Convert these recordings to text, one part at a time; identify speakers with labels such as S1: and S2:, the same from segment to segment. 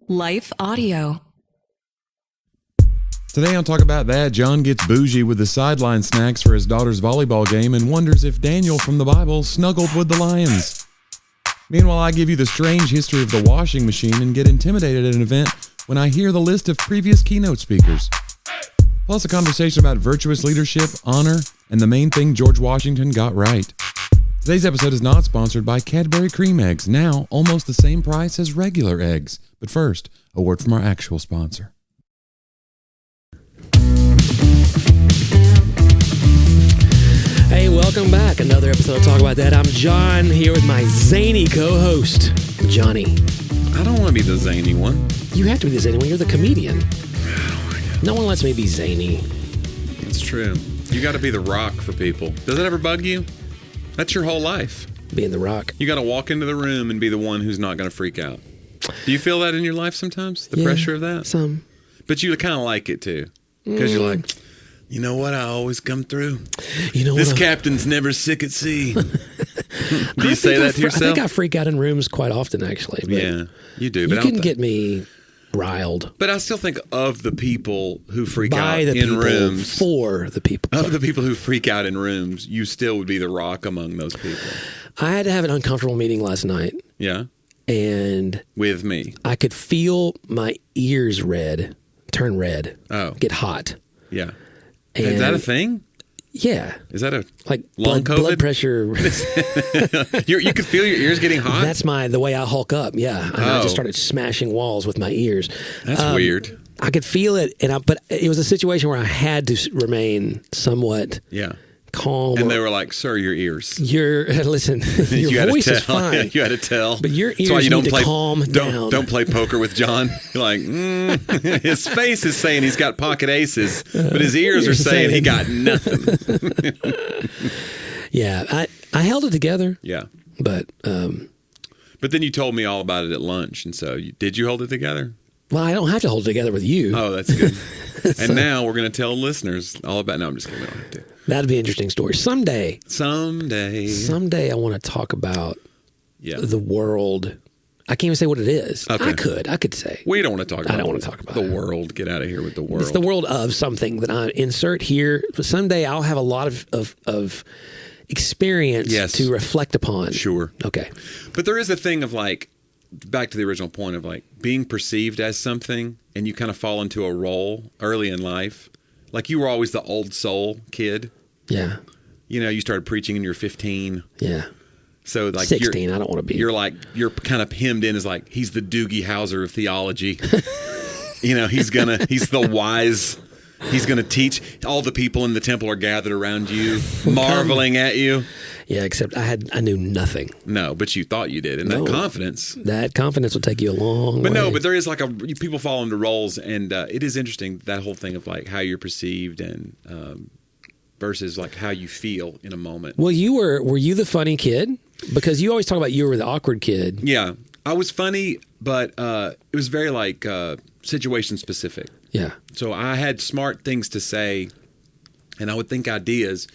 S1: Life Audio.
S2: Today I'll talk about that. John gets bougie with the sideline snacks for his daughter's volleyball game and wonders if Daniel from the Bible snuggled with the lions. Meanwhile, I give you the strange history of the washing machine and get intimidated at an event when I hear the list of previous keynote speakers. Plus a conversation about virtuous leadership, honor, and the main thing George Washington got right. Today's episode is not sponsored by Cadbury Cream Eggs, now almost the same price as regular eggs. But first, a word from our actual sponsor.
S3: Hey, welcome back. Another episode of Talk About That. I'm John, here with my zany co-host, Johnny.
S4: I don't want to be the zany one.
S3: You have to be the zany one. You're the comedian. No one lets me be zany.
S4: It's true. You got to be the rock for people. Does that ever bug you? That's your whole life.
S3: Being the rock.
S4: You got to walk into the room and be the one who's not going to freak out. Do you feel that in your life sometimes? The pressure of that?
S3: Some.
S4: But you kind of like it too. Because you're like, you know what? I always come through.
S3: You know
S4: this
S3: what?
S4: captain's never sick at sea. Do you say that to yourself?
S3: I think I freak out in rooms quite often, actually. But
S4: yeah, you do.
S3: You
S4: But
S3: can get me riled.
S4: But I still think of the people who freak
S3: By
S4: out
S3: the
S4: in
S3: people,
S4: rooms.
S3: for the people.
S4: Of the people who freak out in rooms, you still would be the rock among those people.
S3: I had to have an uncomfortable meeting last night.
S4: Yeah?
S3: And
S4: With me.
S3: I could feel my ears turn red,
S4: Get
S3: hot.
S4: Yeah.
S3: And
S4: Is that a thing?
S3: Yeah.
S4: Is that a
S3: Like
S4: long
S3: blood
S4: COVID?
S3: pressure.
S4: You could feel your ears getting hot?
S3: That's the way I hulk up. Yeah. And I just started smashing walls with my ears.
S4: That's weird.
S3: I could feel it. But it was a situation where I had to remain somewhat calm.
S4: And they were like, sir, your ears.
S3: Listen, your
S4: You
S3: voice
S4: had
S3: is
S4: to tell.
S3: fine.
S4: You had to tell.
S3: But your
S4: That's
S3: ears
S4: why you
S3: need to
S4: play,
S3: calm down.
S4: Don't play poker with John. You're like, his face is saying he's got pocket aces, but his ears are saying he got nothing.
S3: Yeah, I held it together.
S4: Yeah.
S3: But
S4: then you told me all about it at lunch, and so did you hold it together?
S3: well, I don't have to hold it together with you.
S4: Oh, that's good. And now we're going to tell listeners all about. No, I'm just kidding. We don't have to.
S3: That'd be an interesting story. Someday I want to talk about the world. I can't even say what it is.
S4: Okay.
S3: I could say.
S4: We don't want to talk about
S3: I don't want to talk about
S4: the
S3: it.
S4: world. Get out of here with the world.
S3: It's the world of something that I insert here. But someday I'll have a lot of experience to reflect upon.
S4: Sure.
S3: Okay.
S4: But there is a thing of like, back to the original point of like being perceived as something, and you kind of fall into a role early in life. Like you were always the old soul kid.
S3: Yeah.
S4: You know, you started preaching when you were 15.
S3: Yeah.
S4: So like
S3: 16, I don't want to be.
S4: You're kind of hemmed in as like, he's the Doogie Howser of theology. You know, he's the wise. He's going to teach. All the people in the temple are gathered around you, marveling at you.
S3: Yeah, except I knew nothing.
S4: No, but you thought you did. And that confidence
S3: will take you a long way.
S4: But no, but there is like people fall into roles, and it is interesting, that whole thing of like how you're perceived and versus like how you feel in a moment.
S3: Well, were you the funny kid? Because you always talk about you were the awkward kid.
S4: Yeah, I was funny, but it was very like situation specific.
S3: Yeah.
S4: So I had smart things to say, and I would think ideas,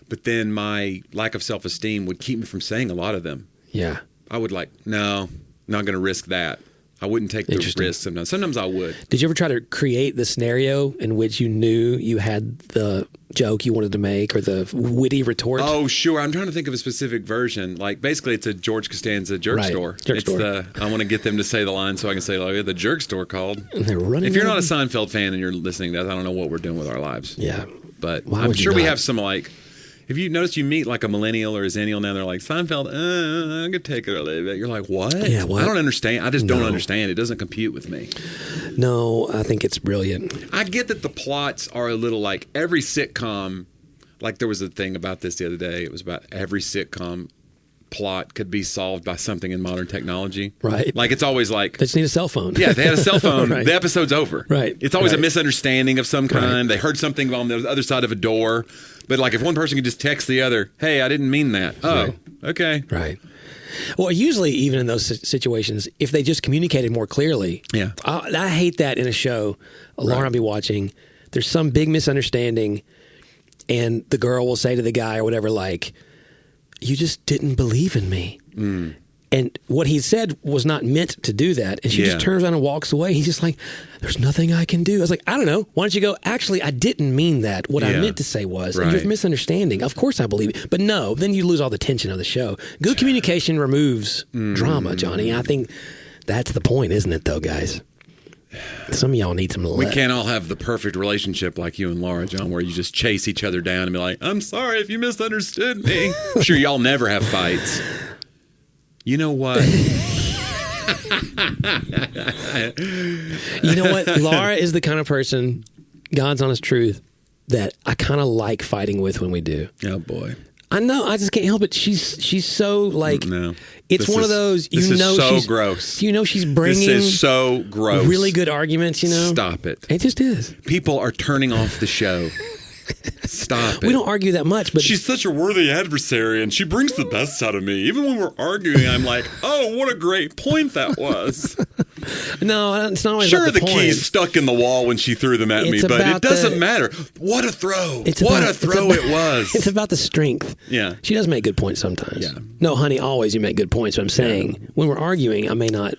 S4: but then my lack of self-esteem would keep me from saying a lot of them.
S3: Yeah.
S4: I would like, no, not going to risk that. I wouldn't take the risk sometimes. Sometimes I would. Did
S3: you ever try to create the scenario in which you knew you had the joke you wanted to make or the witty retort?
S4: Oh, sure. I'm trying to think of a specific version. Like, basically, it's a George Costanza jerk store. I want to get them to say the line so I can say, oh, yeah, the jerk store called.
S3: And they're running.
S4: If you're not a Seinfeld fan and you're listening to that, I don't know what we're doing with our lives.
S3: Yeah.
S4: But I'm sure we have some like... If you notice, you meet like a millennial or a zennial now, they're like, Seinfeld, I could take it a little bit. You're like, what?
S3: Yeah, what?
S4: I don't understand. I just don't understand. It doesn't compute with me.
S3: No, I think it's brilliant.
S4: I get that the plots are a little like every sitcom. Like there was a thing about this the other day. It was about every sitcom plot could be solved by something in modern technology.
S3: Right.
S4: Like it's always like...
S3: They just need a cell phone.
S4: Yeah, they had a cell phone.
S3: Right.
S4: The episode's over.
S3: Right.
S4: It's always a misunderstanding of some kind. Right. They heard something on the other side of a door. But like if one person could just text the other, hey, I didn't mean that. Oh, okay.
S3: Right. Well, usually even in those situations, if they just communicated more clearly.
S4: Yeah.
S3: I hate that in a show. Lauren will be watching. There's some big misunderstanding and the girl will say to the guy or whatever, like, you just didn't believe in me. Mm. And what he said was not meant to do that. And she just turns around and walks away. He's just like, there's nothing I can do. I was like, I don't know. Why don't you go, actually, I didn't mean that. What I meant to say was, and you're misunderstanding. Of course I believe it. But no, then you lose all the tension of the show. Good communication removes drama, Johnny. I think that's the point, isn't it, though, guys? Some of y'all need some.
S4: We can't all have the perfect relationship like you and Laura, John, where you just chase each other down and be like, I'm sorry if you misunderstood me. I'm sure y'all never have fights. You know what?
S3: You know what? Laura is the kind of person, God's honest truth, that I kind of like fighting with when we do.
S4: Oh, boy.
S3: I know. I just can't help it. She's so like.
S4: No.
S3: It's one of those.
S4: This is so
S3: she's
S4: gross.
S3: You know she's bringing.
S4: This is so gross.
S3: Really good arguments. You know.
S4: Stop it.
S3: It just is.
S4: People are turning off the show. Stop it.
S3: We don't argue that much, but
S4: she's such a worthy adversary, and she brings the best out of me. Even when we're arguing, I'm like, "Oh, what a great point that was."
S3: No, it's not always
S4: sure,
S3: about the
S4: point. Keys stuck in the wall when she threw them at me, but it doesn't matter. What a throw! It was.
S3: It's about the strength.
S4: Yeah,
S3: she does make good points sometimes.
S4: Yeah.
S3: No, honey, always you make good points. But I'm saying when we're arguing, I may not.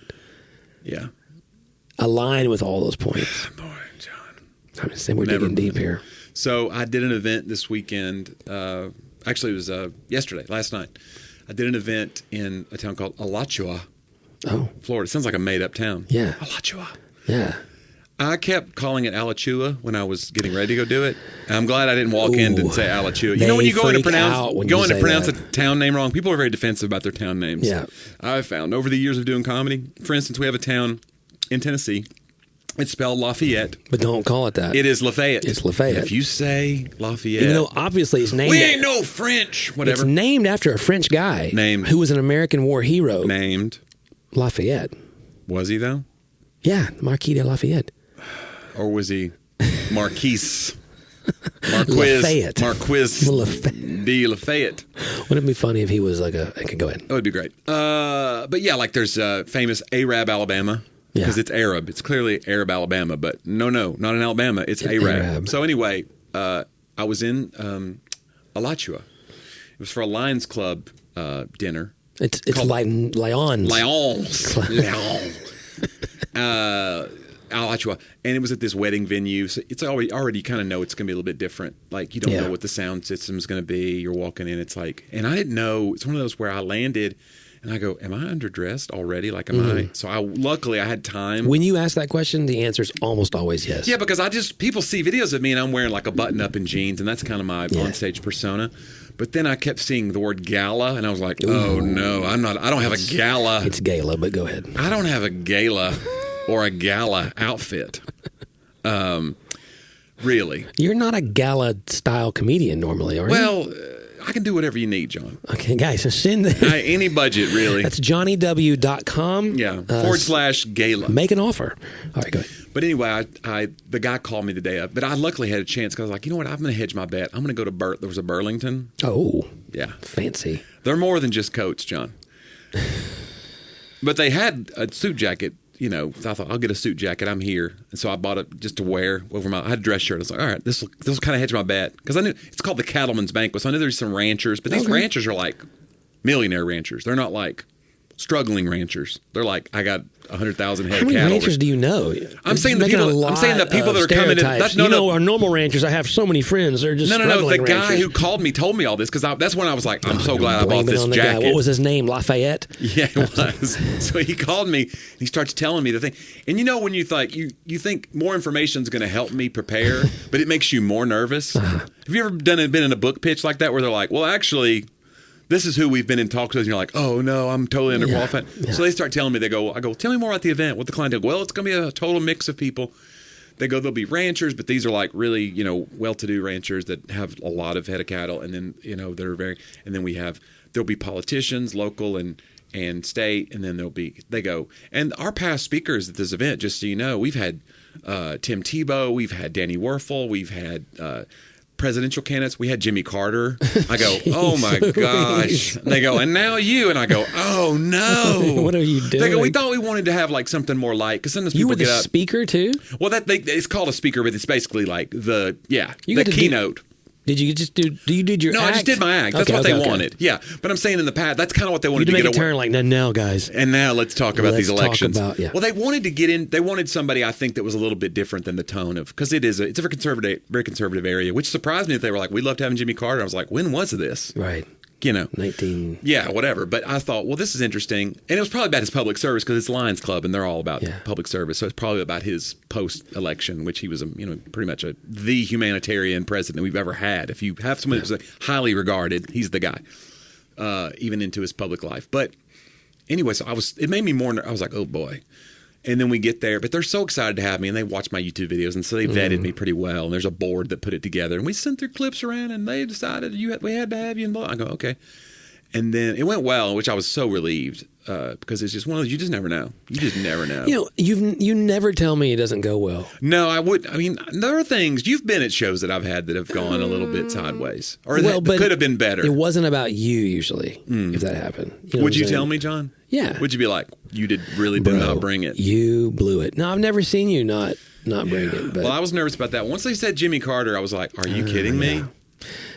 S4: Yeah.
S3: Align with all those points.
S4: Boy, John.
S3: I'm just saying we're digging deep here.
S4: So I did an event this weekend. Actually, it was last night. I did an event in a town called Alachua, Florida. It sounds like a made-up town.
S3: Yeah.
S4: Alachua.
S3: Yeah.
S4: I kept calling it Alachua when I was getting ready to go do it. And I'm glad I didn't walk in and say Alachua. You know when you go in to pronounce a town name wrong, people are very defensive about their town names.
S3: Yeah.
S4: I've found over the years of doing comedy, for instance, we have a town in Tennessee. It's spelled Lafayette.
S3: But don't call it that.
S4: It is Lafayette.
S3: It's Lafayette.
S4: If you say Lafayette.
S3: Even though obviously it's named.
S4: We ain't no French. Whatever.
S3: It's named after a French guy.
S4: Named.
S3: Who was an American war hero.
S4: Named.
S3: Lafayette.
S4: Was he, though?
S3: Yeah, Marquis de Lafayette.
S4: Or was he Marquise? Marquis de Lafayette.
S3: Wouldn't it be funny if he was like I could go ahead.
S4: That would be great. But yeah, like there's famous Arab, Alabama. Because it's Arab. It's clearly Arab, Alabama. But no, not in Alabama. It's Arab. So anyway, I was in Alachua. It was for a Lions Club dinner.
S3: It's Lions.
S4: Alachua. And it was at this wedding venue. So it's already you kind of know it's going to be a little bit different. Like you don't know what the sound system's going to be. You're walking in. It's like, and I didn't know. It's one of those where I landed. And I go, am I underdressed already? Like, am I? So luckily I had time.
S3: When you ask that question, the answer is almost always yes.
S4: Yeah, because people see videos of me and I'm wearing like a button up and jeans, and that's kind of my onstage persona. But then I kept seeing the word gala, and I was like, oh no, I don't have a gala.
S3: It's gala, but go ahead.
S4: I don't have a gala or a gala outfit. Really.
S3: You're not a gala style comedian normally, are you?
S4: Well, I can do whatever you need, John.
S3: Okay, guys, so send
S4: any budget, really.
S3: That's JonnieW.com.
S4: Yeah, /gala.
S3: Make an offer. All right, go ahead.
S4: But anyway, the guy called me the day up, but I luckily had a chance because I was like, you know what, I'm going to hedge my bet. I'm going to go to there was a Burlington.
S3: Oh.
S4: Yeah.
S3: Fancy.
S4: They're more than just coats, John. But they had a suit jacket. You know, so I thought, I'll get a suit jacket. I'm here. And so I bought it just to wear over I had a dress shirt. I was like, all right, this will kind of hedge my bet. Because I knew it's called the Cattleman's Banquet. So I knew there's some ranchers. But these ranchers are like millionaire ranchers. They're not like struggling ranchers. They're like, I got 100,000 head of cattle.
S3: How many ranchers do you know?
S4: I'm saying the people that are coming in.
S3: Our normal ranchers, I have so many friends. They're just
S4: No. The guy
S3: ranchers.
S4: who called me told me all this because that's when I was like, I'm so glad I bought this jacket.
S3: Guy. What was his name? Lafayette?
S4: Yeah, it was. So he called me. And he starts telling me the thing. And you know when you think more information is going to help me prepare, but it makes you more nervous? Have you ever been in a book pitch like that where they're like, well, actually, this is who we've been in talks with, and you're like, oh no, I'm totally underqualified. Yeah. So they start telling me, I go, tell me more about the event, what the client did. Well, it's going to be a total mix of people. They go, there'll be ranchers, but these are like really, well-to-do ranchers that have a lot of head of cattle, and then, they're and then there'll be politicians, local and state, and then they go. And our past speakers at this event, just so you know, we've had Tim Tebow, we've had Danny Werfel, we've had presidential candidates. We had Jimmy Carter. I go, oh my gosh. And they go, and now you. And I go, oh no.
S3: What are you doing?
S4: They go, we thought we wanted to have like something more light. Because sometimes
S3: you
S4: people
S3: were the speaker too?
S4: Well, it's called a speaker, but it's basically like the keynote.
S3: Did you just do you did your
S4: No,
S3: act?
S4: I just did my act. That's what they wanted. Yeah. But I'm saying in the past, that's kind of what they wanted to
S3: make
S4: get
S3: a turn like, now, guys.
S4: And now let's talk about these elections.
S3: Yeah.
S4: Well, they wanted to get in. They wanted somebody, I think, that was a little bit different than the tone of, because it's a very conservative area, which surprised me that they were like, we loved having Jimmy Carter. I was like, when was this?
S3: Right.
S4: 19. Yeah, whatever. But I thought, well, this is interesting. And it was probably about his public service because it's Lions Club and they're all about public service. So it's probably about his post-election, which he was, pretty much the humanitarian president we've ever had. If you have someone who's highly regarded, he's the guy, even into his public life. But anyway, so it made me more, I was like, oh boy. And then we get there, but they're so excited to have me, and they watch my YouTube videos, and so they vetted me pretty well. And there's a board that put it together, and we sent their clips around, and they decided we had to have you. And I go, okay. And then it went well, which I was so relieved because it's just one of those, you just never know. You just never know.
S3: You never tell me it doesn't go well.
S4: No, I would. I mean, there are things you've been at shows that I've had that have gone a little bit sideways, or that could have been better.
S3: It wasn't about you usually if that happened.
S4: Would you tell me, John?
S3: Yeah.
S4: Would you be like, you did not bring it?
S3: You blew it. No, I've never seen you not bring it. But.
S4: Well, I was nervous about that. Once they said Jimmy Carter, I was like, are you kidding me?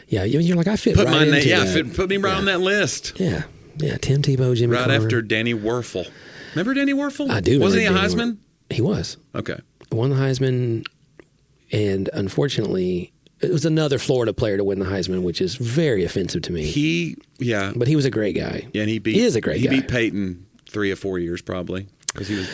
S3: Yeah, you're like, I fit right into that.
S4: Put me right on that list.
S3: Yeah. Yeah, Tim Tebow, Jimmy Carter.
S4: Right after Danny Werfel. Remember Danny Werfel?
S3: I do.
S4: Wasn't he a Heisman?
S3: He was.
S4: Okay.
S3: Won the Heisman, and unfortunately, it was another Florida player to win the Heisman, which is very offensive to me. But he was a great guy.
S4: Yeah, and he is a great guy. He beat Peyton 3 or 4 years probably because he was.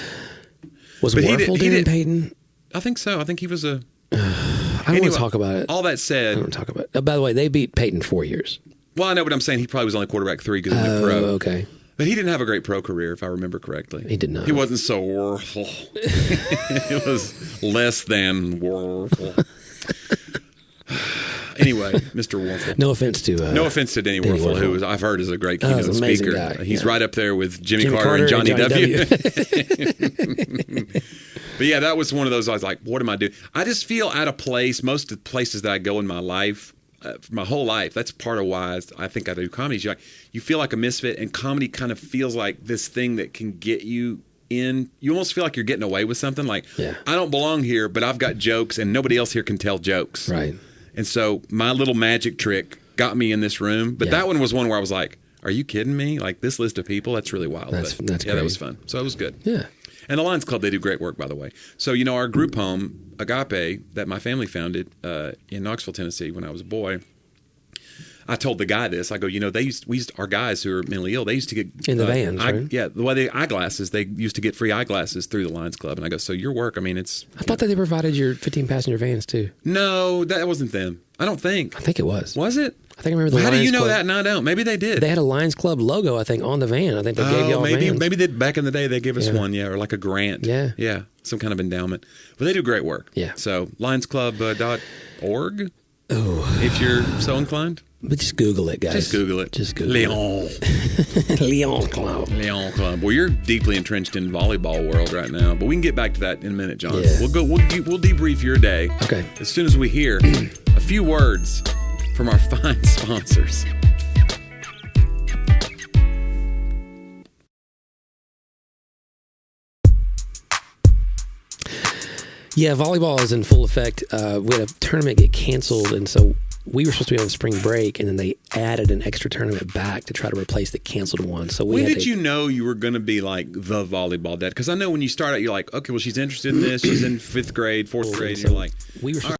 S3: Was Werfel doing Peyton?
S4: I think so. I think he was a.
S3: I don't want to talk about it.
S4: All that said,
S3: I don't want to talk about it. By the way, they beat Peyton 4 years.
S4: Well, I know what I'm saying. He probably was only quarterback 3 because he went pro.
S3: Okay.
S4: But he didn't have a great pro career, if I remember correctly.
S3: He did not.
S4: He wasn't so Werfel. It was less than Werfel. Anyway, Mr. Werfel.
S3: No offense to
S4: Danny Werfel, who I've heard is a great keynote speaker.
S3: Guy.
S4: He's right up there with Jimmy Carter and Jonnie W. But yeah, that was one of those. I was like, what am I doing? I just feel out of place. Most of the places that I go in my life, for my whole life, that's part of why I think I do comedy. You feel like a misfit, and comedy kind of feels like this thing that can get you in. You almost feel like you're getting away with something. Like, I don't belong here, but I've got jokes, and nobody else here can tell jokes.
S3: Right.
S4: And so my little magic trick got me in this room. But that one was one where I was like, are you kidding me? Like, this list of people, that's really wild.
S3: That's great.
S4: Yeah, that was fun. So it was good.
S3: Yeah.
S4: And the Lions Club, they do great work, by the way. So, our group home, Acai, that my family founded in Knoxville, Tennessee, when I was a boy, I told the guy this. I go, our guys who are mentally ill, they used to get
S3: in the vans, right?
S4: Yeah, the way eyeglasses, they used to get free eyeglasses through the Lions Club. And I go, so your work, I mean, it's.
S3: I thought that they provided your 15-passenger vans too.
S4: No, that wasn't them. I don't think.
S3: I think it was.
S4: Was it?
S3: I think I remember the Lions
S4: Club. How do you know
S3: Club.
S4: that? And I don't. Maybe they did.
S3: They had a Lions Club logo, I think, on the van. I think they gave y'all vans.
S4: Maybe they, back in the day they gave us one, or like a grant.
S3: Yeah.
S4: Some kind of endowment. But they do great work.
S3: Yeah.
S4: So lionsclub.org.
S3: Oh.
S4: If you're so inclined.
S3: But just Google it, guys.
S4: Just Google it.
S3: Leon. Leon Club.
S4: Leon Club. Well, you're deeply entrenched in volleyball world right now, but we can get back to that in a minute, John.
S3: Yeah.
S4: We'll debrief your day.
S3: Okay.
S4: As soon as we hear a few words from our fine sponsors.
S3: Yeah, volleyball is in full effect. We had a tournament get canceled, and so we were supposed to be on spring break, and then they added an extra tournament back to try to replace the canceled one. So
S4: when did you know you were going to be like the volleyball dad? Because I know when you start out, you're like, okay, well, she's interested in this. She's in 5th grade, 4th grade. And you're like,
S3: we were.